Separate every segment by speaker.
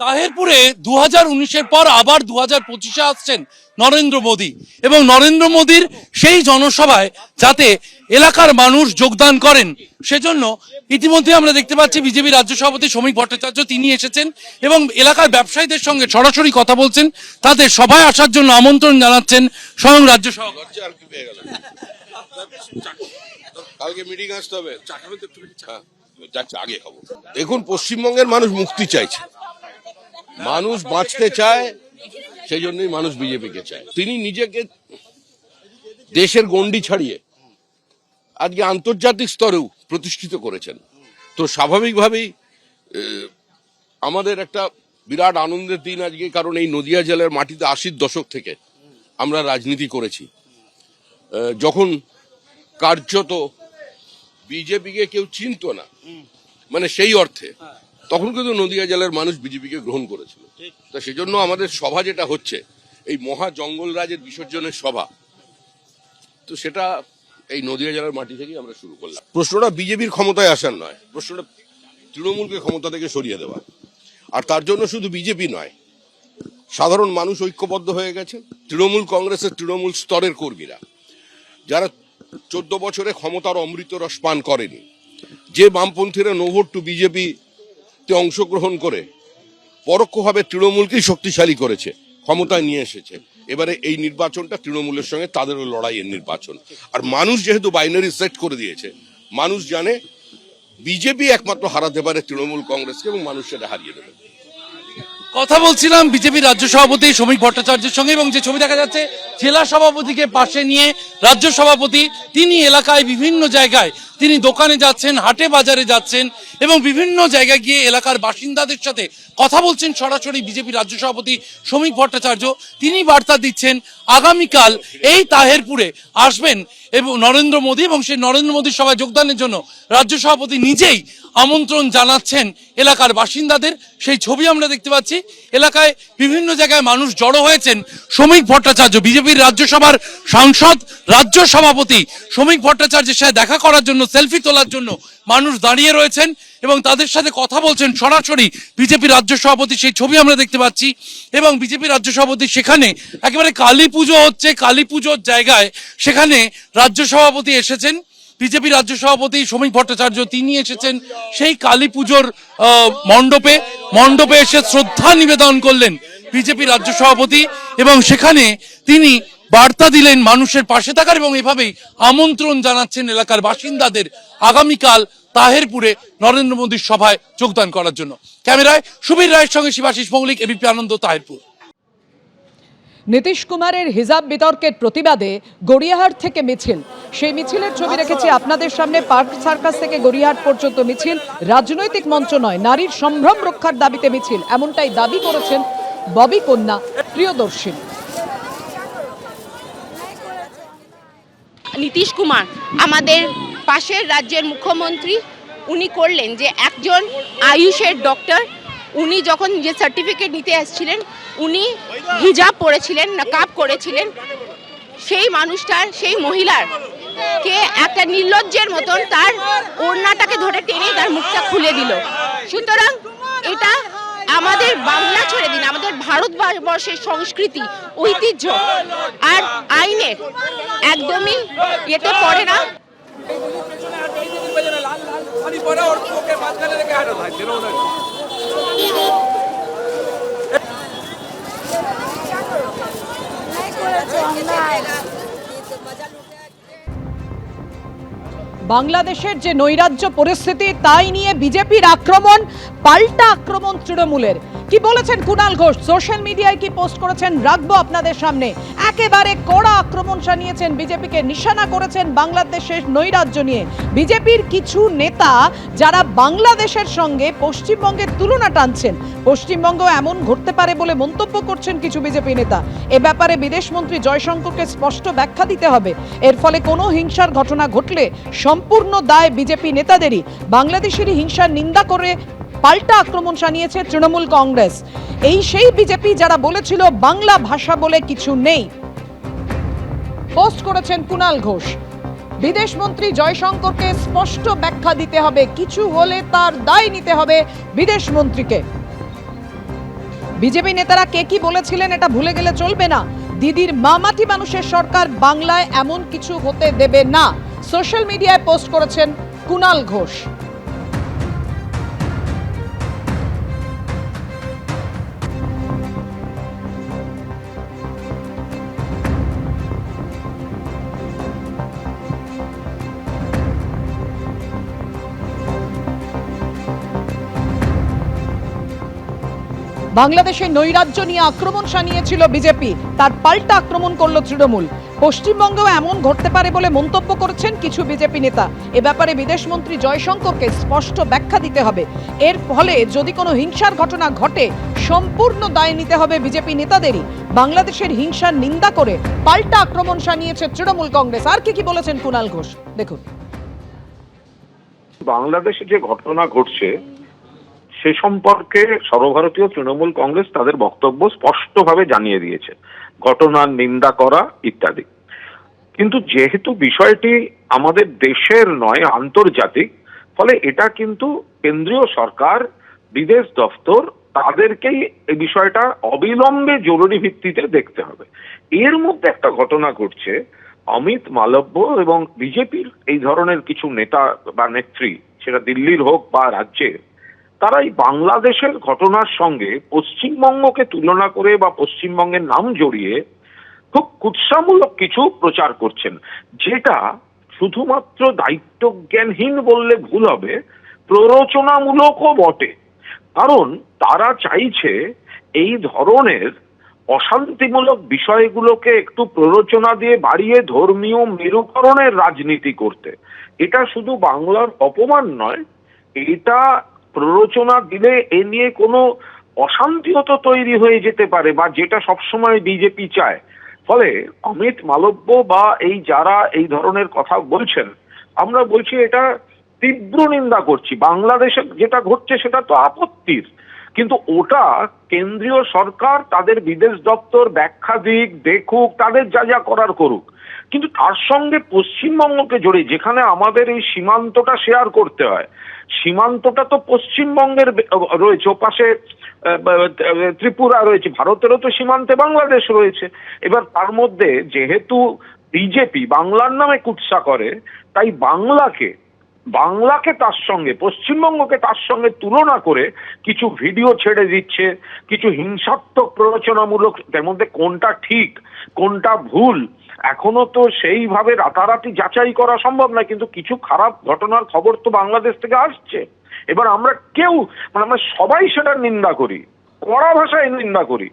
Speaker 1: তাহেরপুরে 2019-এর পর আবার 2025-এ আসছেন নরেন্দ্র মোদী এবং নরেন্দ্র মোদীর সেই জনসভায় যাতে এলাকার মানুষ যোগদান করেন সেজন্য ইতিমধ্যে আমরা দেখতে পাচ্ছি বিজেপি রাজ্য সভাপতি শ্রমিক ভট্টাচার্য তিনি এসেছেন এবং এলাকার ব্যবসায়ীদের সঙ্গে সরাসরি কথা বলছেন, তাদের সভায় আসার জন্য আমন্ত্রণ জানাচ্ছেন স্বয়ং রাজ্য সভাপতি।
Speaker 2: কালকে মিটিং আসতে হবে, আগে খাবো। দেখুন, পশ্চিমবঙ্গের মানুষ মুক্তি চাইছে, মানুষ বাঁচতে চায়, সেই জন্যই মানুষ বিজেপিকে চায়। তিনি নিজেকে দেশের গণ্ডি ছাড়িয়ে আজকে আন্তর্জাতিক স্তরেও প্রতিষ্ঠিত করেছেন। তো স্বাভাবিকভাবেই আমাদের একটা বিরাট আনন্দের দিন আজকে, কারণ এই নদিয়া জেলার মাটিতে 80-র দশক থেকে আমরা রাজনীতি করেছি। যখন কার্যত বিজেপিকে কেউ চিনত না, মানে সেই অর্থে, তখন কিন্তু নদিয়া জেলার মানুষ বিজেপিকে গ্রহণ করেছিল। তা সেজন্য আমাদের সভা যেটা হচ্ছে, এই মহা জঙ্গলরাজের বিসর্জনের সভা, তো সেটা এই নদিয়া জেলার মাটি থেকেই আমরা শুরু করলাম। প্রশ্নটা বিজেপির ক্ষমতায় আসার নয়, প্রশ্নটা তৃণমূলকে ক্ষমতা থেকে সরিয়ে দেওয়া। আর তার জন্য শুধু বিজেপি নয়, সাধারণ মানুষ ঐক্যবদ্ধ হয়ে গেছে। তৃণমূল কংগ্রেসের তৃণমূল স্তরের কর্মীরা, যারা 14 বছরে ক্ষমতার অমৃত রস পান করেনি, যে বামপন্থীরা নো ভোট টু বিজেপিতে অংশগ্রহণ করে পরোক্ষভাবে তৃণমূলকেই শক্তিশালী করেছে, ক্ষমতায় নিয়ে এসেছে। এবারে এই নির্বাচনটা তৃণমূলের সঙ্গে তাদেরও লড়াইয়ের নির্বাচন। আর মানুষ যেহেতু বাইনারি সেট করে দিয়েছে, মানুষ জানে বিজেপি একমাত্র হারাতে পারে তৃণমূল কংগ্রেসকে, এবং মানুষ সেটা হারিয়ে দেবে।
Speaker 1: কথা বলছিলাম বিজেপি রাজ্য সভাপতি শ্রমিক ভট্টাচার্যের সঙ্গে, এবং যে ছবি দেখা যাচ্ছে জেলা সভাপতিকে পাশে নিয়ে রাজ্য সভাপতি তিনি এলাকায় বিভিন্ন জায়গায় তিনি দোকানে যাচ্ছেন, হাটে বাজারে যাচ্ছেন এবং বিভিন্ন জায়গায় গিয়ে এলাকার বাসিন্দাদের সাথে কথা বলছেন। সরাসরি বিজেপি রাজ্য সভাপতি শ্রমিক ভট্টাচার্য তিনি বার্তা দিচ্ছেন আগামীকাল এই তাহেরপুরে আসবেন এবং নরেন্দ্র মোদী, এবং সেই নরেন্দ্র মোদীর সভায় যোগদানের জন্য রাজ্য সভাপতি নিজেই আমন্ত্রণ জানাচ্ছেন এলাকার বাসিন্দাদের। সেই ছবি আমরা দেখতে পাচ্ছি, এলাকায় বিভিন্ন জায়গায় মানুষ জড়ো হয়েছেন। শ্রমিক ভট্টাচার্য বিজেপির রাজ্যসভার সাংসদ, রাজ্য সভাপতি শ্রমিক ভট্টাচার্যের সাথে দেখা করার জন্য, সেলফি তোলার জন্য মানুষ দাঁড়িয়ে রয়েছেন এবং তাদের সাথে কথা বলছেন। সরাসরি বিজেপি রাজ্য সভাপতি সেই ছবি আমরা দেখতে পাচ্ছি এবং বিজেপি রাজ্য সভাপতি সেখানে একেবারে কালী পুজো হচ্ছে, কালী পুজোর জায়গায় সেখানে রাজ্য সভাপতি এসেছেন। বিজেপি রাজ্য সভাপতি শ্রমিক ভট্টাচার্য তিনি এসেছেন সেই কালী পুজোর মণ্ডপে এসে শ্রদ্ধা নিবেদন করলেন বিজেপি রাজ্য সভাপতি, এবং সেখানে তিনি বার্তা দিলেন মানুষের পাশে থাকার, এবং এভাবেই আমন্ত্রণ জানাচ্ছেন এলাকার বাসিন্দাদের আগামীকাল তাহেরপুরে নরেন্দ্র মোদীর সভায় যোগদান করার জন্য। ক্যামেরায় সুবীর রায়ের সঙ্গে শিবাশিস মৌলিক, এবিপি আনন্দ, তাহেরপুর।
Speaker 3: নীতিশ কুমারের হিজাব বিতর্কের প্রতিবাদে গড়িয়াহাট থেকে মিছিল, সেই মিছিলের ছবি রেখেছি আপনাদের সামনে। পার্ক সার্কাস থেকে গড়িয়াহাট পর্যন্ত মিছিল, রাজনৈতিক মঞ্চ নয়, নারীর সম্ভ্রম রক্ষার দাবিতে মিছিল, এমনটাই দাবি করেছেন ববি কন্যা প্রিয়দর্শিনী।
Speaker 4: নীতিশ কুমার আমাদের পাশের রাজ্যের মুখ্যমন্ত্রী, উনি করলেন যে একজন আয়ুষের ডক্টর, উনি যখন যে সার্টিফিকেট নিতে আসছিলেন উনি হিজাব পরেছিলেন, নকাব করেছিলেন। সেই মানুষটার, সেই মহিলার কে একটা নির্লজ্জের মতন তার ওড়নাটাকে ধরে টেনে তার মুখটা খুলে দিল। সুতরাং এটা আমাদের বাংলা ছেড়ে দিন, আমাদের ভারতবর্ষের সংস্কৃতি, ঐতিহ্য আর আইনের একদমই এতে পড়ে না।
Speaker 3: বাংলাদেশের যে নৈরাজ্য পরিস্থিতি তাই নিয়ে বিজেপির আক্রমণ, পাল্টা আক্রমণ তৃণমূলের। কি বলেছেন কুণাল ঘোষ, সোশ্যাল মিডিয়ায় কি পোস্ট করেছেন রাখবো আপনাদের সামনে। একেবারে কড়া আক্রমণ জানিয়েছেন, বিজেপিকে নিশানা করেছেন বাংলাদেশের নৈরাজ্য নিয়ে। বিজেপির কিছু নেতা যারা বাংলাদেশের সঙ্গে পশ্চিমবঙ্গের তুলনা টানছেন, পশ্চিমবঙ্গ এমন ঘটতে পারে বলে মন্তব্য করছেন কিছু বিজেপি নেতা। এ ব্যাপারে বিদেশমন্ত্রী জয়শঙ্করকে স্পষ্ট ব্যাখ্যা দিতে হবে। এর ফলে কোনো হিংসার ঘটনা ঘটলে সম্পূর্ণ দায় বিজেপি নেতাদেরই। বাংলাদেশেরই হিংসার নিন্দা করে পাল্টা আক্রমণ জানিয়েছে তৃণমূল কংগ্রেস। এই সেই বিজেপি যারা বলেছিল বাংলা ভাষা বলে কিছু নেই। পোস্ট করেছেন কুণাল ঘোষ। বিদেশমন্ত্রী জয়শঙ্করকে স্পষ্ট ব্যাখ্যা দিতে হবে, কিছু হলে তার দায় নিতে হবে বিদেশমন্ত্রীকে। বিজেপি নেতারা কে কি বলেছিলেন এটা ভুলে গেলে চলবে না। দিদির মামাটি মানুষের সরকার বাংলায় এমন কিছু হতে দেবে না, সোশ্যাল মিডিয়ায় পোস্ট করেছেন কুণাল ঘোষ। বাংলাদেশে নৈরাজ্য নিয়ে আক্রমণ শানিয়েছিল বিজেপি, তার পাল্টা আক্রমণ করল তৃণমূল। পশ্চিমবঙ্গেও এমন ঘটতে পারে বলে মন্তব্য করেছেন কিছু বিজেপি নেতা। এ ব্যাপারে বিদেশমন্ত্রী জয়শঙ্করকে স্পষ্ট ব্যাখ্যা দিতে হবে। এর ফলে যদি কোনো হিংসার ঘটনা ঘটে, সম্পূর্ণ দায় নিতে হবে বিজেপি নেতাদেরই। বাংলাদেশের হিংসার নিন্দা করে পাল্টা আক্রমণ শানিয়েছে তৃণমূল কংগ্রেস। আর কি বলেছেন কুণাল ঘোষ, দেখুন।
Speaker 5: বাংলাদেশে যে ঘটনা ঘটছে সে সম্পর্কে সর্বভারতীয় তৃণমূল কংগ্রেস তাদের বক্তব্য স্পষ্টভাবে জানিয়ে দিয়েছে, ঘটনার নিন্দা করা ইত্যাদি। কিন্তু যেহেতু বিষয়টি আমাদের দেশের নয়, আন্তর্জাতিক, ফলে এটা কিন্তু কেন্দ্রীয় সরকার, বিদেশ দপ্তর তাদেরকেই এই বিষয়টা অবিলম্বে জরুরি ভিত্তিতে দেখতে হবে। এর মধ্যে একটা ঘটনা ঘটছে, অমিত মালব্য এবং বিজেপির এই ধরনের কিছু নেতা বা নেত্রী, সেটা দিল্লির হোক বা রাজ্যের, তারা এই বাংলাদেশের ঘটনার সঙ্গে পশ্চিমবঙ্গকে তুলনা করে বা পশ্চিমবঙ্গের নাম জড়িয়ে খুব কুৎসামূলক কিছু প্রচার করছেন, যেটা শুধুমাত্র দায়িত্বজ্ঞানহীন বললে ভুল হবে, প্ররোচনামূলকও বটে। কারণ তারা চাইছে এই ধরনের অশান্তিমূলক বিষয়গুলোকে একটু প্ররোচনা দিয়ে বাড়িয়ে ধর্মীয় মেরুকরণের রাজনীতি করতে। এটা শুধু বাংলার অপমান নয়, এটা প্ররোচনা দিলে এ নিয়ে কোনো অশান্তিও তো তৈরি হয়ে যেতে পারে, বা যেটা সবসময় বিজেপি চায়। ফলে অমিত মালব্য বা এই যারা এই ধরনের কথা বলছেন, আমরা বলছি এটা তীব্র নিন্দা করছি। বাংলাদেশে যেটা ঘটছে সেটা তো আপত্তির, কিন্তু ওটা কেন্দ্রীয় সরকার তাদের বিদেশ দপ্তর ব্যাখ্যা দিক, দেখুক, তাদের যা যা করার করুক। কিন্তু তার সঙ্গে পশ্চিমবঙ্গকে জড়ে, যেখানে আমাদের এই সীমান্তটা শেয়ার করতে হয়, সীমান্তটা তো পশ্চিমবঙ্গের রয়েছে, ওপাশে ত্রিপুরা রয়েছে, ভারতেরও তো সীমান্তে বাংলাদেশ রয়েছে। এবার তার মধ্যে যেহেতু বিজেপি বাংলার নামে কুৎসা করে, তাই বাংলাকে তার সঙ্গে, পশ্চিমবঙ্গকে তার সঙ্গে তুলনা করে কিছু ভিডিও ছেড়ে দিচ্ছে, কিছু হিংসাত্মক প্ররোচনামূলক, তার মধ্যে কোনটা ঠিক কোনটা ভুল এখনো তো সেইভাবে রাতারাতি যাচাই করা সম্ভব নয়। কিন্তু কিছু খারাপ ঘটনার খবর তো বাংলাদেশ থেকে আসছে। এবার আমরা আমরা সবাই সেটার নিন্দা করি, কড়া ভাষায় নিন্দা করি,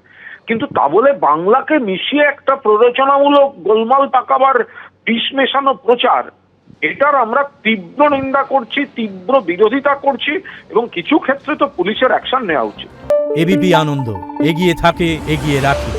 Speaker 5: কিন্তু তা বলে বাংলাকে মিশিয়ে একটা প্ররোচনামূলক গোলমাল পাকাবার বিষ মেশানো প্রচার, এটার আমরা তীব্র নিন্দা করছি, তীব্র বিরোধিতা করছি, এবং কিছু ক্ষেত্রে তো পুলিশের অ্যাকশন নেওয়া উচিত।
Speaker 6: এবিপি আনন্দ, এগিয়ে থাকে, এগিয়ে রাখে।